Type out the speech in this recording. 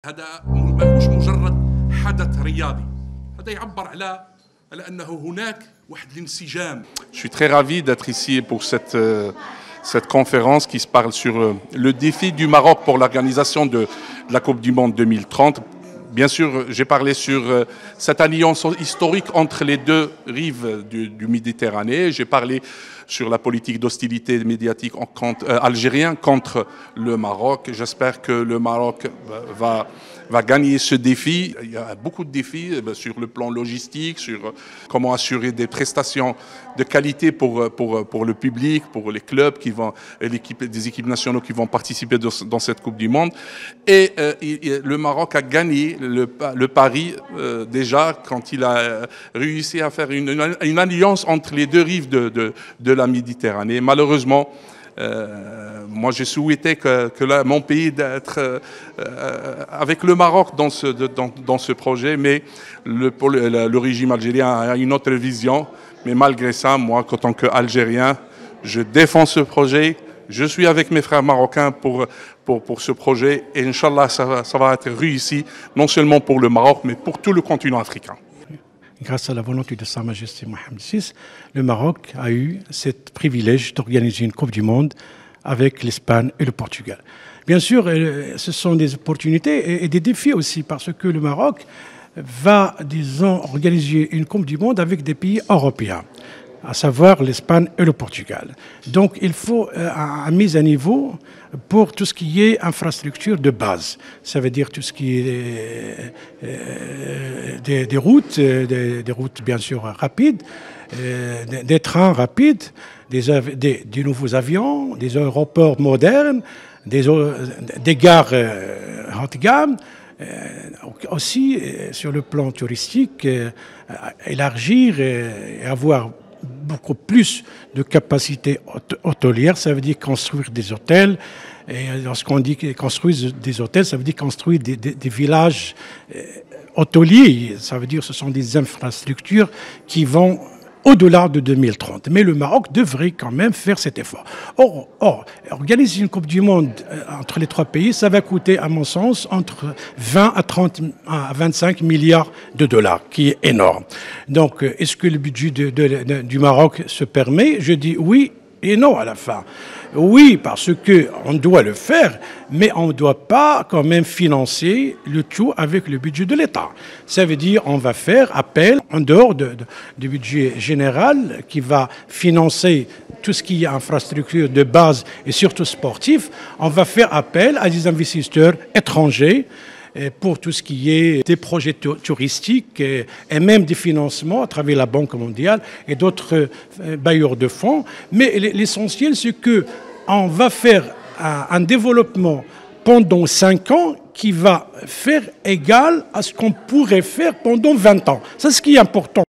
هذا مش مجرد حدث رياضي، هذا يعبر على أنه هناك واحد الانسجام. Je suis très ravi d'être ici pour cette conférence qui se parle sur le défi du Maroc pour l'organisation de la Coupe du Monde 2030. Bien sûr, j'ai parlé sur cette alliance historique entre les deux rives du Méditerranée. J'ai parlé sur la politique d'hostilité médiatique algérienne contre le Maroc. J'espère que le Maroc va gagner ce défi. Il y a beaucoup de défis sur le plan logistique, sur comment assurer des prestations de qualité pour le public, pour les clubs qui vont, des équipes nationales qui vont participer dans cette Coupe du Monde. Et le Maroc a gagné le pari déjà quand il a réussi à faire une alliance entre les deux rives de la Méditerranée. Malheureusement, moi, je souhaitais que mon pays d'être avec le Maroc dans ce projet, mais le régime algérien a une autre vision. Mais malgré ça, moi, en tant qu'Algérien, je défends ce projet. Je suis avec mes frères marocains pour ce projet. Et Inch'Allah, ça va être réussi, non seulement pour le Maroc, mais pour tout le continent africain. Grâce à la volonté de Sa Majesté Mohamed VI, le Maroc a eu ce privilège d'organiser une Coupe du Monde avec l'Espagne et le Portugal. Bien sûr, ce sont des opportunités et des défis aussi, parce que le Maroc va, disons, organiser une Coupe du Monde avec des pays européens, à savoir l'Espagne et le Portugal. Donc il faut une mise à niveau pour tout ce qui est infrastructure de base. Ça veut dire tout ce qui est des routes bien sûr rapides, des trains rapides, des nouveaux avions, des aéroports modernes, des gares haut de gamme. Aussi, sur le plan touristique, élargir et avoir beaucoup plus de capacité hôtelière, ça veut dire construire des hôtels. Et lorsqu'on dit construire des hôtels, ça veut dire construire des villages hôteliers. Ça veut dire que ce sont des infrastructures qui vont au-delà de 2030. Mais le Maroc devrait quand même faire cet effort. Or, organiser une Coupe du Monde entre les trois pays, ça va coûter, à mon sens, entre 20 à 25 milliards de dollars, qui est énorme. Donc, est-ce que le budget du Maroc se permet? Je dis oui et non à la fin. Oui, parce qu'on doit le faire, mais on ne doit pas quand même financer le tout avec le budget de l'État. Ça veut dire qu'on va faire appel en dehors du budget général qui va financer tout ce qui est infrastructure de base et surtout sportif. On va faire appel à des investisseurs étrangers pour tout ce qui est des projets touristiques et même des financements à travers la Banque mondiale et d'autres bailleurs de fonds. Mais l'essentiel, c'est qu'on va faire un développement pendant 5 ans qui va faire égal à ce qu'on pourrait faire pendant 20 ans. C'est ce qui est important.